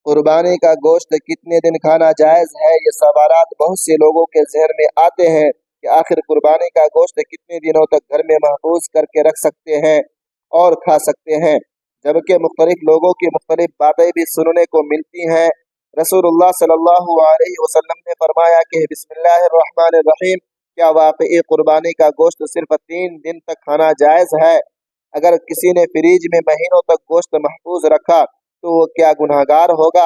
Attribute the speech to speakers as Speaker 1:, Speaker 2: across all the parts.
Speaker 1: कुर्बानी का गोश्त कितने दिन खाना जायज़ है? ये सवालात बहुत से लोगों के जहन में आते हैं कि आखिर कुर्बानी का गोश्त कितने दिनों तक घर में महफूज करके रख सकते हैं और खा सकते हैं, जबकि मुख्तलिफ लोगों की मुख्तलिफ बातें भी सुनने को मिलती हैं। रसूलुल्लाह सल्लल्लाहु अलैहि वसल्लम ने फरमाया कि बिस्मिल्लाहिर्रहमानिर्रहीम, क्या वाकई कुर्बानी का गोश्त सिर्फ 3 दिन तक खाना जायज़ है? अगर किसी ने फ्रिज में महीनों तक गोश्त महफूज रखा तो वो क्या गुनहगार होगा?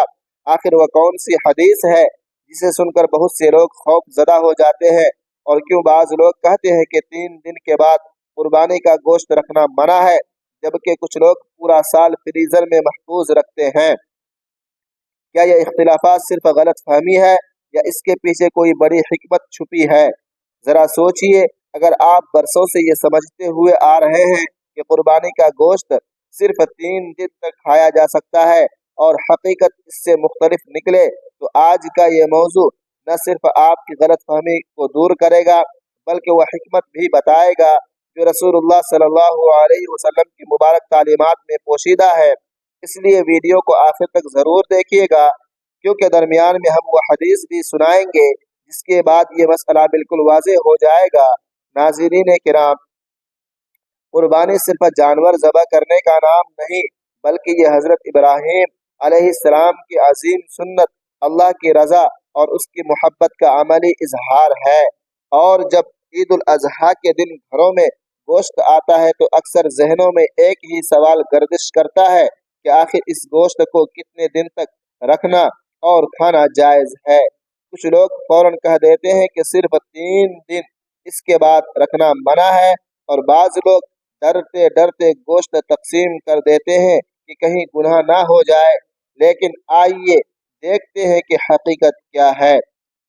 Speaker 1: आखिर वह कौन सी हदीस है जिसे सुनकर बहुत से लोग खौफ ज़दा हो जाते हैं? और क्यों बाज़ लोग कहते हैं कि 3 दिन के बाद कुर्बानी का गोश्त रखना मना है, जबकि कुछ लोग पूरा साल फ्रीज़र में महफूज रखते हैं? क्या यह इख्तिलाफात सिर्फ गलत फहमी है या इसके पीछे कोई बड़ी हिकमत छुपी है? ज़रा सोचिए, अगर आप बरसों से ये समझते हुए आ रहे हैं कि कुर्बानी का गोश्त सिर्फ 3 दिन तक खाया जा सकता है और हकीकत इससे मुख्तलिफ निकले, तो आज का ये मौजू न सिर्फ आपकी गलत फहमी को दूर करेगा बल्कि वह हिकमत भी बताएगा जो रसूलुल्लाह सल्लल्लाहु अलैहि वसल्लम की मुबारक तालीमात में पोशीदा है। इसलिए वीडियो को आखिर तक ज़रूर देखिएगा, क्योंकि दरमियान में हम वह हदीस भी सुनाएंगे जिसके बाद ये मसला बिल्कुल वाज़ेह हो जाएगा। नाज़रीन किराम, कुर्बानी सिर्फ जानवर ज़बह करने का नाम नहीं, बल्कि ये हज़रत इब्राहीम अलैहिस्सलाम की अजीम सुन्नत, अल्लाह की रज़ा और उसकी मोहब्बत का अमली इजहार है। और जब ईद उल अज़हा के दिन घरों में गोश्त आता है तो अक्सर जहनों में एक ही सवाल गर्दिश करता है कि आखिर इस गोश्त को कितने दिन तक रखना और खाना जायज़ है। कुछ लोग फौरन कह देते हैं कि सिर्फ 3 दिन, इसके बाद रखना मना है, और बाज़ लोग डरते डरते गोश्त तकसीम कर देते हैं कि कहीं गुनाह ना हो जाए। लेकिन आइए देखते हैं कि हकीकत क्या है।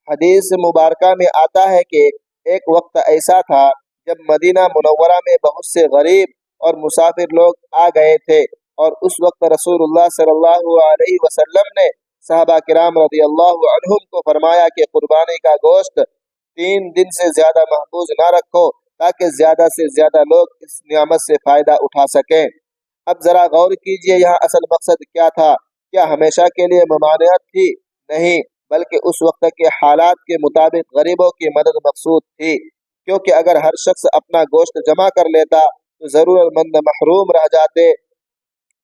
Speaker 1: हदीस मुबारका में आता है कि एक वक्त ऐसा था जब मदीना मुनव्वरा में बहुत से गरीब और मुसाफिर लोग आ गए थे, और उस वक्त रसूलुल्लाह सल्लल्लाहु अलैहि वसल्लम ने सहाबा किराम रदियल्लाहु अन्हुम को फरमाया कि कुर्बानी का गोश्त 3 दिन से ज्यादा महफूज ना रखो, ताकि ज्यादा से ज्यादा लोग इस नियामत से फायदा उठा सकें। अब जरा गौर कीजिए, यहाँ असल मकसद क्या था? क्या हमेशा के लिए ममानियत थी? नहीं, बल्कि उस वक्त के हालात के मुताबिक गरीबों की मदद मकसूद थी, क्योंकि अगर हर शख्स अपना गोश्त जमा कर लेता तो ज़रूरतमंद महरूम रह जाते।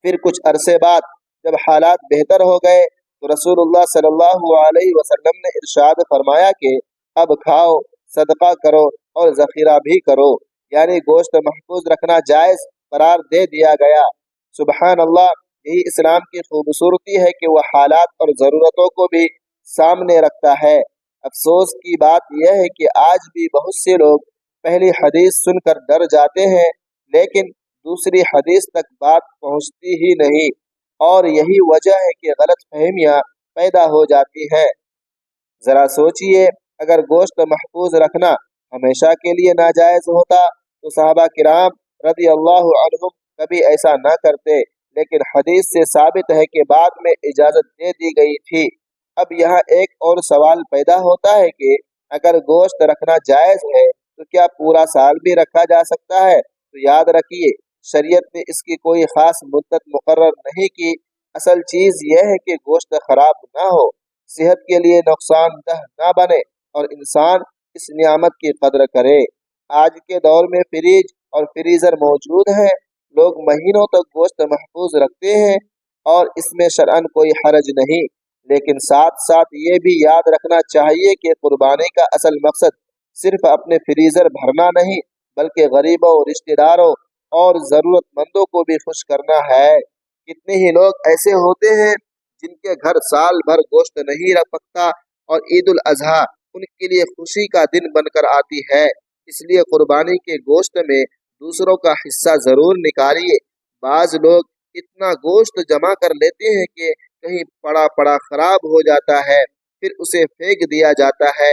Speaker 1: फिर कुछ अरसे बाद जब हालात बेहतर हो गए तो रसूलुल्लाह सल्लल्लाहु अलैहि वसल्लम ने इरशाद फरमाया कि अब खाओ, सदका करो और ज़ख़ीरा भी करो, यानी गोश्त महफूज रखना जायज़ करार दे दिया गया। सुबहान अल्लाह, यही इस्लाम की खूबसूरती है कि वह हालात और ज़रूरतों को भी सामने रखता है। अफसोस की बात यह है कि आज भी बहुत से लोग पहली हदीस सुनकर डर जाते हैं, लेकिन दूसरी हदीस तक बात पहुंचती ही नहीं, और यही वजह है कि गलत फहमियाँ पैदा हो जाती हैं। ज़रा सोचिए, अगर गोश्त महफूज रखना हमेशा के लिए नाजायज़ होता तो सहाबा किराम रज़ी अल्लाह अन्हुम कभी ऐसा न करते, लेकिन हदीस से साबित है कि बाद में इजाज़त दे दी गई थी। अब यहाँ एक और सवाल पैदा होता है कि अगर गोश्त रखना जायज़ है तो क्या पूरा साल भी रखा जा सकता है? तो याद रखिए, शरीयत ने इसकी कोई ख़ास मुद्दत मुकर्रर नहीं की। असल चीज़ यह है कि गोश्त ख़राब ना हो, सेहत के लिए नुकसानदह ना बने और इंसान इस नियामत की कदर करे। आज के दौर में फ्रिज और फ्रीज़र मौजूद हैं, लोग महीनों तक गोश्त महफूज रखते हैं और इसमें शरअन कोई हरज नहीं। लेकिन साथ साथ ये भी याद रखना चाहिए कि कुर्बानी का असल मकसद सिर्फ अपने फ्रीज़र भरना नहीं, बल्कि गरीबों, रिश्तेदारों और ज़रूरतमंदों को भी खुश करना है। कितने ही लोग ऐसे होते हैं जिनके घर साल भर गोश्त नहीं रख सकता और ईद उल अजहा उनके लिए खुशी का दिन बनकर आती है। इसलिए कुर्बानी के गोश्त में दूसरों का हिस्सा ज़रूर निकालिए। बाज़ लोग इतना गोश्त जमा कर लेते हैं कि कहीं पड़ा पड़ा खराब हो जाता है, फिर उसे फेंक दिया जाता है,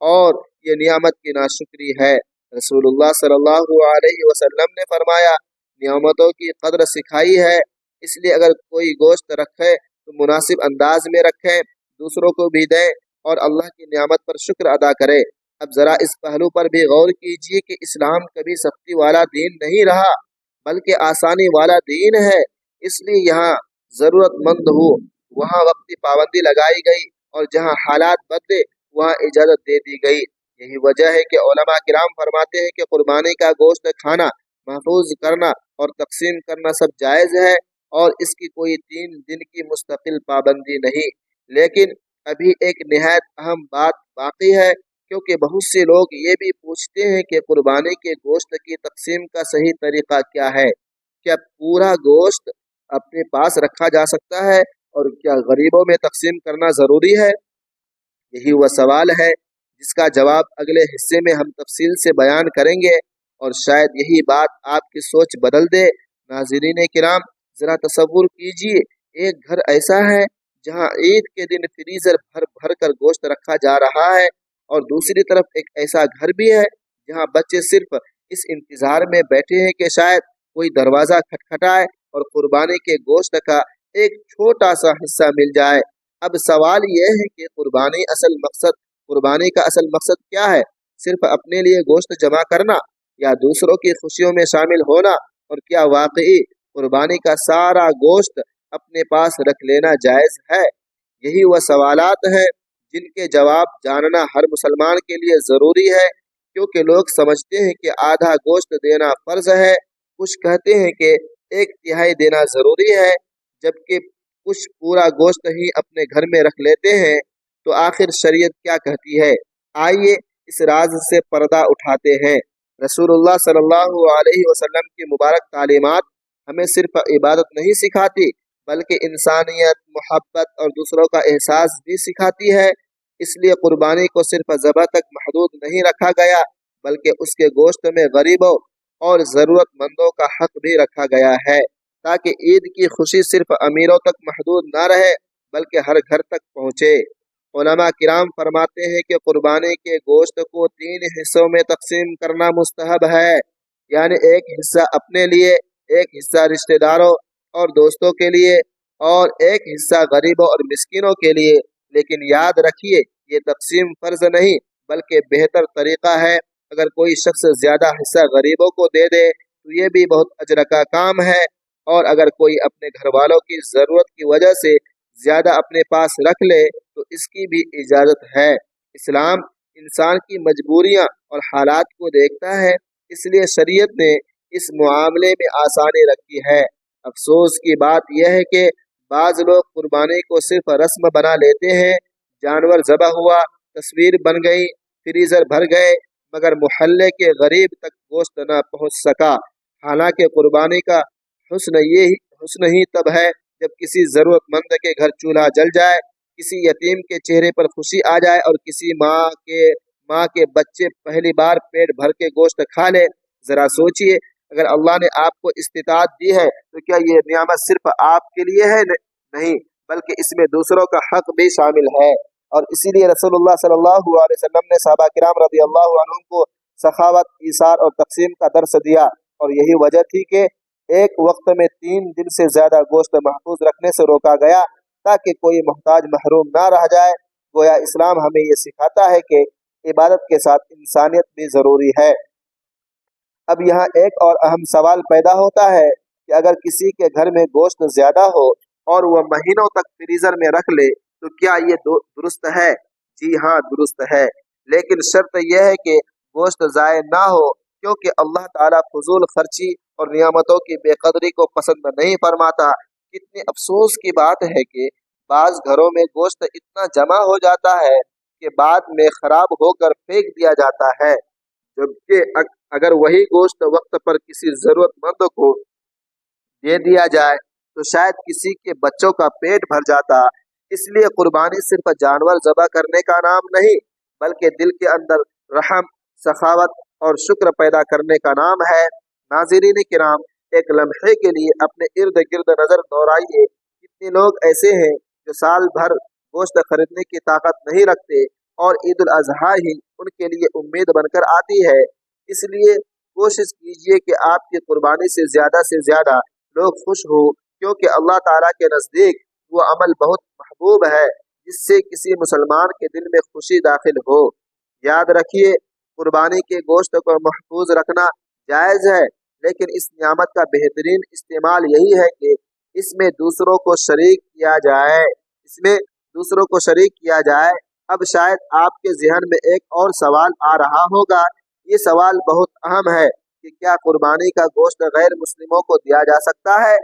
Speaker 1: और ये नियामत की नाशुक्री है। रसूलुल्लाह सल्लल्लाहु अलैहि वसल्लम ने फरमाया, नियामतों की कद्र सिखाई है, इसलिए अगर कोई गोश्त रखे तो मुनासिब अंदाज में रखें, दूसरों को भी दें और अल्लाह की नियामत पर शुक्र अदा करें। अब ज़रा इस पहलू पर भी गौर कीजिए कि इस्लाम कभी सख्ती वाला दीन नहीं रहा, बल्कि आसानी वाला दीन है। इसलिए यहाँ ज़रूरतमंद हो वहाँ वक्ती पाबंदी लगाई गई और जहाँ हालात बदले वहाँ इजाज़त दे दी गई। यही वजह है कि उलमा किराम फरमाते हैं कि कुर्बानी का गोश्त खाना, महफूज करना और तकसीम करना सब जायज़ है और इसकी कोई 3 दिन की मुस्तकिल पाबंदी नहीं। लेकिन अभी एक निहायत अहम बात बाकी है, क्योंकि बहुत से लोग ये भी पूछते हैं कि कुर्बानी के गोश्त की तकसीम का सही तरीका क्या है। क्या पूरा गोश्त अपने पास रखा जा सकता है और क्या गरीबों में तकसीम करना ज़रूरी है? यही वह सवाल है जिसका जवाब अगले हिस्से में हम तफसील से बयान करेंगे और शायद यही बात आपकी सोच बदल दे। नाज़रीन किराम, ज़रा तसव्वुर कीजिए, एक घर ऐसा है जहां ईद के दिन फ्रीज़र भर भर कर गोश्त रखा जा रहा है और दूसरी तरफ एक ऐसा घर भी है जहां बच्चे सिर्फ इस इंतज़ार में बैठे हैं कि शायद कोई दरवाज़ा खटखटाए और कुर्बानी के गोश्त का एक छोटा सा हिस्सा मिल जाए। अब सवाल यह है कि कुर्बानी का असल मकसद क्या है? सिर्फ अपने लिए गोश्त जमा करना या दूसरों की खुशियों में शामिल होना? और क्या वाकई कुर्बानी का सारा गोश्त अपने पास रख लेना जायज़ है? यही वह सवालात हैं जिनके जवाब जानना हर मुसलमान के लिए ज़रूरी है, क्योंकि लोग समझते हैं कि आधा गोश्त देना फ़र्ज है, कुछ कहते हैं कि 1/3 देना ज़रूरी है, जबकि कुछ पूरा गोश्त ही अपने घर में रख लेते हैं। तो आखिर शरीयत क्या कहती है? आइए इस राज से पर्दा उठाते हैं। रसूलुल्लाह सल्लल्लाहु अलैहि वसल्लम की मुबारक तालीमात हमें सिर्फ इबादत नहीं सिखाती, बल्कि इंसानियत, मोहब्बत और दूसरों का एहसास भी सिखाती है। इसलिए कुर्बानी को सिर्फ ज़बह तक महदूद नहीं रखा गया, बल्कि उसके गोश्त में गरीबों और ज़रूरतमंदों का हक भी रखा गया है, ताकि ईद की खुशी सिर्फ अमीरों तक महदूद न रहे, बल्कि हर घर तक पहुँचे। उलमा किराम फरमाते हैं कि कुर्बानी के गोश्त को 3 हिस्सों में तकसीम करना मुस्तहब है, यानी एक हिस्सा अपने लिए, एक हिस्सा रिश्तेदारों और दोस्तों के लिए और एक हिस्सा गरीबों और मिस्किनों के लिए। लेकिन याद रखिए, ये तकसीम फ़र्ज नहीं बल्कि बेहतर तरीक़ा है। अगर कोई शख्स ज़्यादा हिस्सा गरीबों को दे दे तो ये भी बहुत अजर का काम है, और अगर कोई अपने घर वालों की ज़रूरत की वजह से ज़्यादा अपने पास रख ले तो इसकी भी इजाज़त है। इस्लाम इंसान की मजबूरियाँ और हालात को देखता है, इसलिए शरीयत ने इस मामले में आसानी रखी है। अफसोस की बात यह है कि बाज़ लोग कुर्बानी को सिर्फ रस्म बना लेते हैं। जानवर ज़बह हुआ, तस्वीर बन गई, फ्रीज़र भर गए, मगर मोहल्ले के गरीब तक गोश्त न पहुँच सका। हालांकि कुर्बानी का हुस्न ही तब है जब किसी ज़रूरतमंद के घर चूल्हा जल जाए, किसी यतीम के चेहरे पर खुशी आ जाए और किसी माँ के बच्चे पहली बार पेट भर के गोश्त खा ले। ज़रा सोचिए, अगर अल्लाह ने आपको इस्तिताअत दी है तो क्या ये नियामत सिर्फ आपके लिए है? नहीं, बल्कि इसमें दूसरों का हक भी शामिल है। और इसीलिए रसूलुल्लाह सल्लल्लाहु अलैहि वसल्लम ने सहाबा किराम रज़ियल्लाहु अन्हुम को सखावत, ईसार और तकसीम का दर्स दिया, और यही वजह थी कि एक वक्त में 3 दिन से ज़्यादा गोश्त महफूज रखने से रोका गया, ताकि कोई मोहताज महरूम ना रह जाए। गोया इस्लाम हमें ये सिखाता है कि इबादत के साथ इंसानियत भी ज़रूरी है। अब यहाँ एक और अहम सवाल पैदा होता है कि अगर किसी के घर में गोश्त ज़्यादा हो और वह महीनों तक फ्रीज़र में रख ले तो क्या ये दुरुस्त है? जी हाँ, दुरुस्त है, लेकिन शर्त यह है कि गोश्त ज़ाय ना हो, क्योंकि अल्लाह ताला फजूल खर्ची और नियामतों की बेकदरी को पसंद नहीं फरमाता। कितने अफसोस की बात है कि बाज़ घरों में गोश्त इतना जमा हो जाता है कि बाद में ख़राब होकर फेंक दिया जाता है, जबकि अगर वही गोश्त वक्त पर किसी ज़रूरतमंद को दे दिया जाए तो शायद किसी के बच्चों का पेट भर जाता। इसलिए कुर्बानी सिर्फ जानवर ज़बह करने का नाम नहीं, बल्कि दिल के अंदर रहम, सखावत और शुक्र पैदा करने का नाम है। नाज़रीन किराम, एक लम्हे के लिए अपने इर्द गिर्द नज़र दौड़ाइए। कितने लोग ऐसे हैं जो साल भर गोश्त खरीदने की ताकत नहीं रखते और ईद उल अज़हा ही उनके लिए उम्मीद बनकर आती है। इसलिए कोशिश कीजिए कि आपकी कुर्बानी से ज़्यादा लोग खुश हो, क्योंकि अल्लाह ताला के नज़दीक वो अमल बहुत महबूब है जिससे किसी मुसलमान के दिल में खुशी दाखिल हो। याद रखिए, कुर्बानी के गोश्त को महफूज रखना जायज़ है, लेकिन इस नियामत का बेहतरीन इस्तेमाल यही है कि इसमें दूसरों को शरीक किया जाए। اس में दूसरों को शरीक किया जाए। अब शायद आपके जहन में एक और सवाल आ रहा होगा। ये सवाल बहुत अहम है कि क्या कुर्बानी का गोश्त गैर मुस्लिमों को दिया जा सकता है,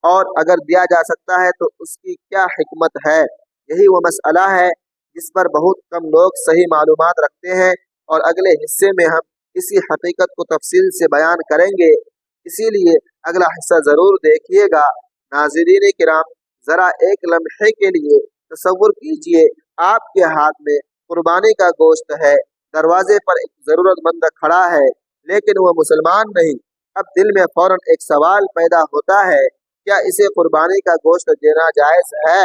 Speaker 1: और अगर दिया जा सकता है तो उसकी क्या हिकमत है। यही वो मसला है जिस पर बहुत कम लोग सही मालूमात रखते हैं, और अगले हिस्से में हम इसी हकीकत को तफसील से बयान करेंगे, इसीलिए अगला हिस्सा ज़रूर देखिएगा। नाज़रीन किराम, ज़रा एक लम्हे के लिए तसव्वुर कीजिए, आपके हाथ में कुर्बानी का गोश्त है, दरवाजे पर एक ज़रूरतमंद खड़ा है लेकिन वह मुसलमान नहीं। अब दिल में फ़ौरन एक सवाल पैदा होता है, क्या इसे कुर्बानी का गोश्त देना जायज़ है?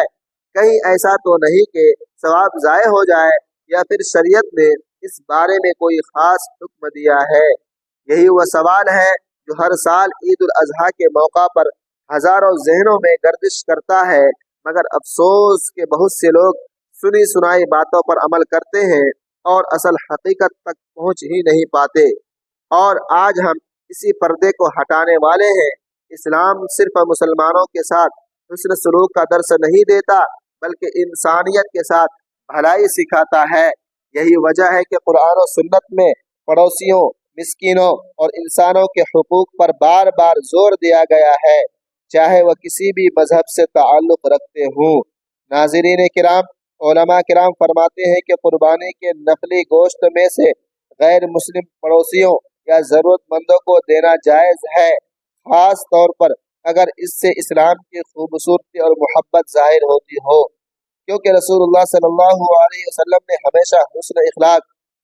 Speaker 1: कहीं ऐसा तो नहीं कि सवाब ज़ाय हो जाए, या फिर शरीयत ने इस बारे में कोई ख़ास हुक्म दिया है? यही वह सवाल है जो हर साल ईद उल अज़हा के मौका पर हज़ारों जहनों में गर्दिश करता है, मगर अफसोस के बहुत से लोग सुनी सुनाई बातों पर अमल करते हैं और असल हकीकत तक पहुँच ही नहीं पाते। और आज हम इसी पर्दे को हटाने वाले हैं। इस्लाम सिर्फ मुसलमानों के साथ हुस्न सलूक का दर्स नहीं देता, बल्कि इंसानियत के साथ भलाई सिखाता है। यही वजह है कि कुरान और सुन्नत में पड़ोसियों, मिस्कीनों और इंसानों के हुकूक पर बार बार जोर दिया गया है, चाहे वह किसी भी मजहब से ताल्लुक़ रखते हों। नाज़रीन किराम, उलमा किराम फरमाते हैं कि कुर्बानी के नफली गोश्त में से गैर मुस्लिम पड़ोसियों या ज़रूरतमंदों को देना जायज़ है, ख़ास तौर पर अगर इससे इस्लाम की खूबसूरती और मोहब्बत ज़ाहिर होती हो, क्योंकि रसूलुल्लाह सल्लल्लाहु अलैहि वसल्लम ने हमेशा हुस्न इखलाक,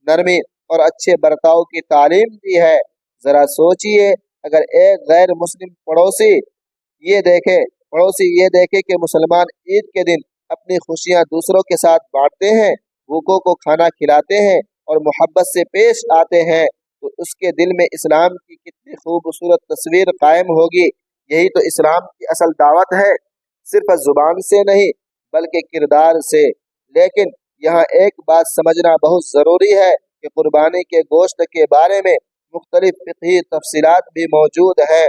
Speaker 1: नरमी और अच्छे बर्ताव की तालीम दी है। ज़रा सोचिए, अगर एक गैर मुस्लिम पड़ोसी ये देखे कि मुसलमान ईद के दिन अपनी खुशियाँ दूसरों के साथ बांटते हैं, भूखों को खाना खिलाते हैं और मोहब्बत से पेश आते हैं, तो उसके दिल में इस्लाम की कितनी खूबसूरत तस्वीर कायम होगी। यही तो इस्लाम की असल दावत है, सिर्फ ज़ुबान से नहीं बल्कि किरदार से। लेकिन यहाँ एक बात समझना बहुत ज़रूरी है कि कुर्बानी के गोश्त के बारे में मुख्तलिफ फ़िक़ही तफसीलात भी मौजूद है।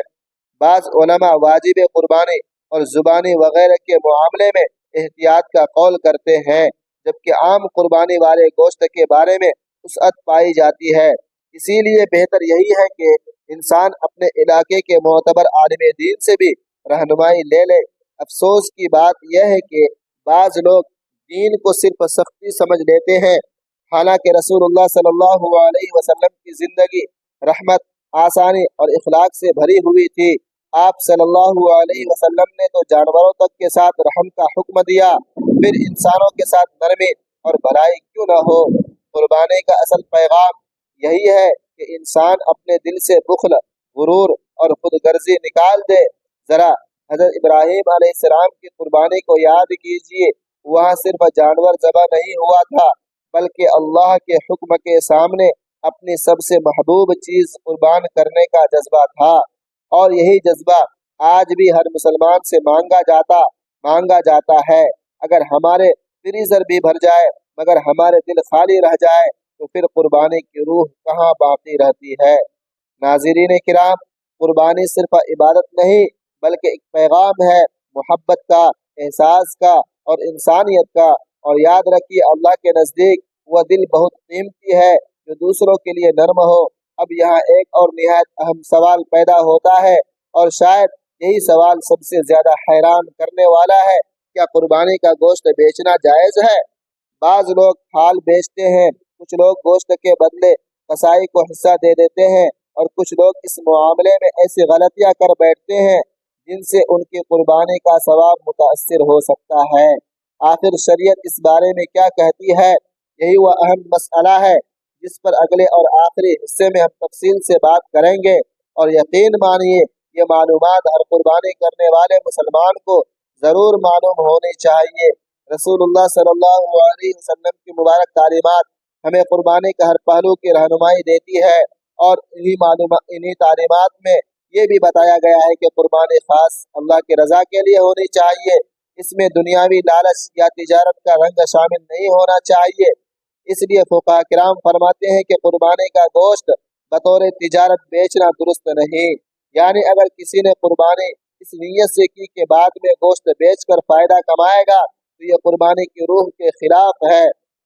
Speaker 1: बाज़ उलमा वाजिब कुर्बानी और ज़ुबानी वगैरह के मामले में एहतियात का कौल करते हैं, जबकि आम कुर्बानी वाले गोश्त के बारे में वसअत पाई जाती है। इसीलिए बेहतर यही है कि इंसान अपने इलाके के मोतबर आलिम दीन से भी रहनुमाई ले ले। अफसोस की बात यह है कि बाज़ लोग दीन को सिर्फ सख्ती समझ लेते हैं, हालांकि रसूलुल्लाह सल्लल्लाहु अलैहि वसल्लम की ज़िंदगी रहमत, आसानी और इखलाक से भरी हुई थी। आप सल्लल्लाहु अलैहि वसल्लम ने तो जानवरों तक के साथ रहम का हुक्म दिया, फिर इंसानों के साथ नरमी और भलाई क्यों न हो। कुर्बानी का असल पैगाम यही है कि इंसान अपने दिल से बुखल, गुरूर और खुदगर्जी निकाल दे। ज़रा हज़रत इब्राहीम अलैहिस्सलाम की कुर्बानी को याद कीजिए, वहाँ सिर्फ जानवर ज़बह नहीं हुआ था, बल्कि अल्लाह के हुक्म के सामने अपनी सबसे महबूब चीज़ कुर्बान करने का जज्बा था। और यही जज्बा आज भी हर मुसलमान से मांगा जाता है। अगर हमारे फ्रीजर भी भर जाए मगर हमारे दिल खाली रह जाए, तो फिर कुर्बानी की रूह कहाँ बाकी रहती है। नाज़रीन किराम, कुर्बानी सिर्फ इबादत नहीं बल्कि एक पैगाम है मोहब्बत का, एहसास का और इंसानियत का। और याद रखिए, अल्लाह के नज़दीक वह दिल बहुत कीमती है जो दूसरों के लिए नर्म हो। अब यहाँ एक और निहायत अहम सवाल पैदा होता है, और शायद यही सवाल सबसे ज़्यादा हैरान करने वाला है, क्या कुर्बानी का गोश्त बेचना जायज़ है? बाज़ लोग खाल बेचते हैं, कुछ लोग गोश्त के बदले कसाई को हिस्सा दे देते हैं, और कुछ लोग इस मामले में ऐसी गलतियां कर बैठते हैं जिनसे उनकी कुर्बानी का सवाब मुतासिर हो सकता है। आखिर शरीयत इस बारे में क्या कहती है? यही वह अहम मसला है जिस पर अगले और आखिरी हिस्से में हम तफसील से बात करेंगे। और यकीन मानिए, ये मालूमात हर कुर्बानी करने वाले मुसलमान को ज़रूर मालूम होनी चाहिए। रसूलुल्लाह सल्लल्लाहु अलैहि वसल्लम की मुबारक तालीमात हमें कुर्बानी के हर पहलू की रहनुमाई देती है, और इन्हीं तालीमात में ये भी बताया गया है कि कुर्बानी खास अल्लाह की रज़ा के लिए होनी चाहिए। इसमें दुनियावी लालच या तिजारत का रंग शामिल नहीं होना चाहिए। इसलिए फुक़हा किराम फरमाते हैं कि कुर्बानी का गोश्त बतौर तिजारत बेचना दुरुस्त नहीं। यानी अगर किसी ने कुर्बानी इस नीयत से की कि बाद में गोश्त बेचकर फ़ायदा कमाएगा, तो ये कुर्बानी की रूह के खिलाफ है।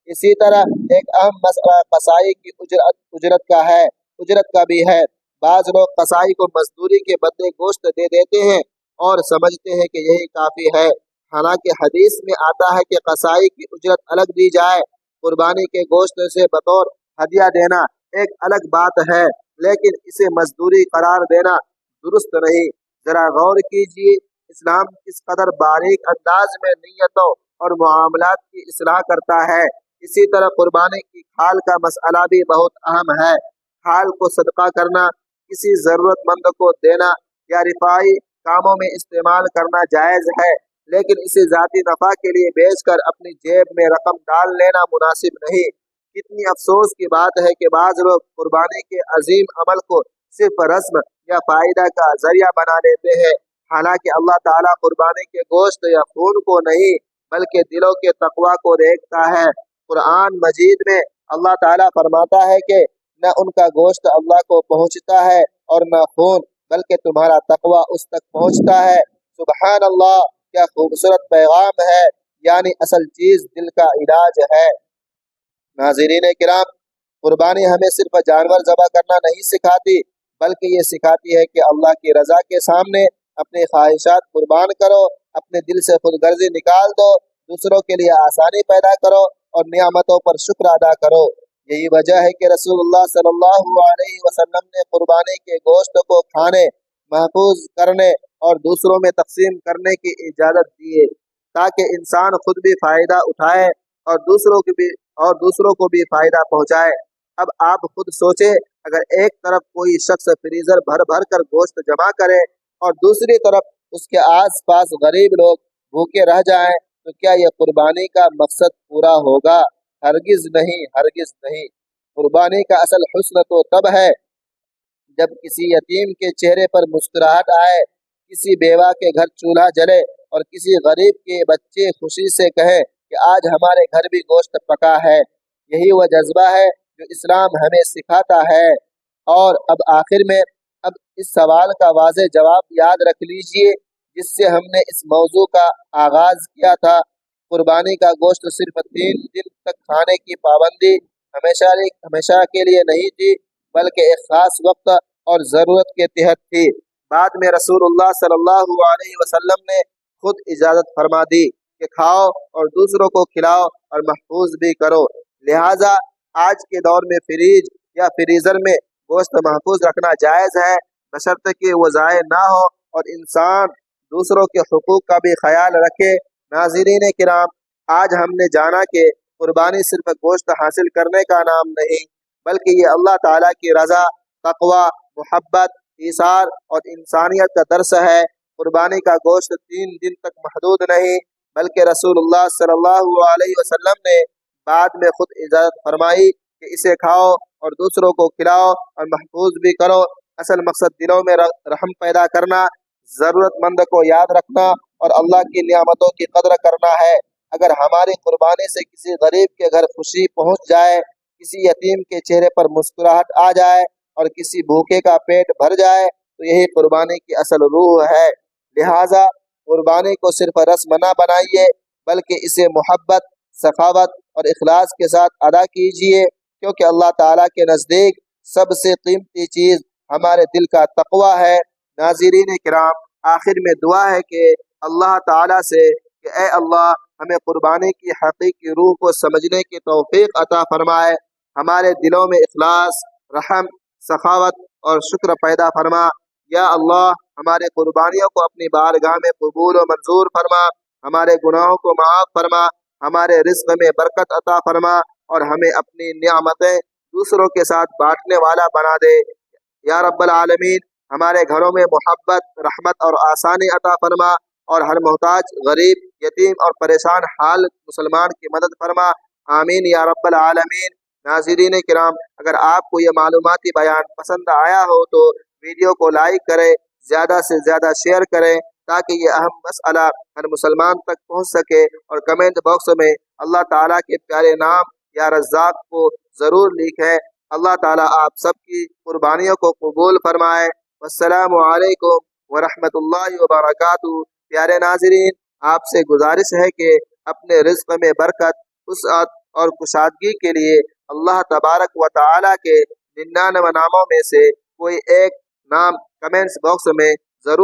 Speaker 1: इसी तरह एक अहम मसला कसाई की उजरत का है, उजरत का भी है। बाज लोग कसाई को मजदूरी के बदले गोश्त दे देते हैं और समझते हैं कि यही काफी है। हालांकि हदीस में आता है कि कसाई की उजरत अलग दी जाए। कुर्बानी के गोश्त से बतौर हदिया देना एक अलग बात है, लेकिन इसे मजदूरी करार देना दुरुस्त नहीं। जरा गौर कीजिए, इस्लाम किस कदर बारीक अंदाज में नीयतों और मुआमलात की इस्लाह करता है। इसी तरह कुर्बानी की खाल का मसला भी बहुत अहम है। खाल को सदका करना, किसी जरूरतमंद को देना या रिफाई कामों में इस्तेमाल करना जायज है, लेकिन इसे जाती नफा के लिए बेचकर अपनी जेब में रकम डाल लेना मुनासिब नहीं। कितनी अफसोस की बात है कि बाज लोग कुर्बानी के अजीम अमल को सिर्फ रस्म या फायदा का जरिया बना लेते हैं। हालांकि अल्लाह ताला कुर्बानी के गोश्त या खून को नहीं, बल्कि दिलों के तकवा को देखता है। कुरान मजीद में अल्लाह ताला फरमाता है कि न उनका गोश्त अल्लाह को पहुंचता है और न खून, बल्कि तुम्हारा तकवा उस तक पहुंचता है। सुबहान अल्लाह, क्या खूबसूरत पैगाम है। यानी असल चीज दिल का इलाज है। नाज़रीन किराम, कुर्बानी हमें सिर्फ जानवर ज़बह करना नहीं सिखाती, बल्कि ये सिखाती है कि अल्लाह की रज़ा के सामने अपनी ख्वाहिशात कुर्बान करो, अपने दिल से खुदगर्जी निकाल दो, दूसरों के लिए आसानी पैदा करो और नियामतों पर शुक्र अदा करो। यही वजह है कि रसूलुल्लाह सल्लल्लाहु अलैहि वसल्लम ने कुर्बानी के गोश्त को खाने, महफूज करने और दूसरों में तकसीम करने की इजाज़त दी है, ताकि इंसान खुद भी फ़ायदा उठाए और दूसरों को भी फ़ायदा पहुँचाए। अब आप खुद सोचें, अगर एक तरफ कोई शख्स फ्रीज़र भर भर कर गोश्त जमा करे और दूसरी तरफ उसके आस पास गरीब लोग भूखे रह जाएं, तो क्या यह कुर्बानी का मकसद पूरा होगा? हरगिज नहीं, हरगिज नहीं। कुर्बानी का असल हुस्न तो तब है जब किसी यतीम के चेहरे पर मुस्कुराहट आए, किसी बेवा के घर चूल्हा जले और किसी गरीब के बच्चे खुशी से कहे कि आज हमारे घर भी गोश्त पका है। यही वह जज्बा है जो इस्लाम हमें सिखाता है। और अब आखिर में अब इस सवाल का वाज़ेह जवाब याद रख लीजिए जिससे हमने इस मौजू का आगाज किया था। कुर्बानी का गोश्त सिर्फ 3 दिन तक खाने की पाबंदी हमेशा के लिए नहीं थी, बल्कि एक खास वक्त और ज़रूरत के तहत थी। बाद में रसूलुल्लाह सल्लल्लाहु अलैहि वसल्लम ने खुद इजाज़त फरमा दी कि खाओ और दूसरों को खिलाओ और महफूज भी करो। लिहाजा आज के दौर में फ्रीज या फ्रीज़र में गोश्त महफूज रखना जायज़ है, बशर्ते कि वो ज़ाय ना हो और इंसान दूसरों के हुकूक का भी ख्याल रखे। नाज़रीन किराम, आज हमने जाना कि कुर्बानी सिर्फ गोश्त हासिल करने का नाम नहीं, बल्कि ये अल्लाह ताला की रज़ा, तक़वा, मोहब्बत, ईसार और इंसानियत का दर्स है। कुर्बानी का गोश्त 3 दिन तक महदूद नहीं, बल्कि रसूलुल्लाह सल्लल्लाहु अलैहि वसल्लम ने बाद में खुद इजाज़त फरमाई कि इसे खाओ और दूसरों को खिलाओ और महफूज भी करो। असल मकसद दिलों में रहम पैदा करना, ज़रूरतमंद को याद रखना और अल्लाह की नियामतों की कदर करना है। अगर हमारी कुर्बानी से किसी गरीब के घर खुशी पहुंच जाए, किसी यतीम के चेहरे पर मुस्कुराहट आ जाए और किसी भूखे का पेट भर जाए, तो यही कुर्बानी की असल रूह है। लिहाजा कुर्बानी को सिर्फ रस्म न बनाइए, बल्कि इसे मोहब्बत, सखावत और इखलास के साथ अदा कीजिए, क्योंकि अल्लाह ताला के नज़दीक सबसे कीमती चीज़ हमारे दिल का तक़वा है। नाज़रीन किराम, आखिर में दुआ है कि अल्लाह ताला से कि ए अल्लाह, हमें कुर्बानी की हकीकी रूह को समझने की तौफीक अता फरमाए, हमारे दिलों में इखलास, रहम, सखावत और शुक्र पैदा फरमा। या अल्लाह, हमारे कुर्बानियों को अपनी बारगाह में कबूल और मंजूर फरमा, हमारे गुनाहों को माफ़ फरमा, हमारे रिज़्क़ में बरकत अता फरमा और हमें अपनी नियामतें दूसरों के साथ बांटने वाला बना दे। या रब्बल आलमीन, हमारे घरों में मोहब्बत, रहमत और आसानी अता फरमा और हर मोहताज, गरीब, यतीम और परेशान हाल मुसलमान की मदद फरमा। आमीन या रब्बल आलमीन। नाज़रीन किराम, अगर आपको ये मालूमाती बयान पसंद आया हो तो वीडियो को लाइक करें, ज़्यादा से ज़्यादा शेयर करें, ताकि ये अहम मसला हर मुसलमान तक पहुँच सके। और कमेंट बॉक्स में अल्लाह ताला के प्यारे नाम या रज़्ज़ाक़ को ज़रूर लिखें। अल्लाह ताला आप सबकी कुर्बानियों को कबूल फरमाए। वस्सलामु अलैकुम व रहमतुल्लाहि व बरकातुहू। प्यारे नाज़रीन, आपसे गुजारिश है कि اپنے رزق میں برکت، وسعت اور کشادگی کے لیے اللہ تبارک و تعالی کے 99 ناموں میں سے کوئی ایک نام کمنٹس باکس میں ضرور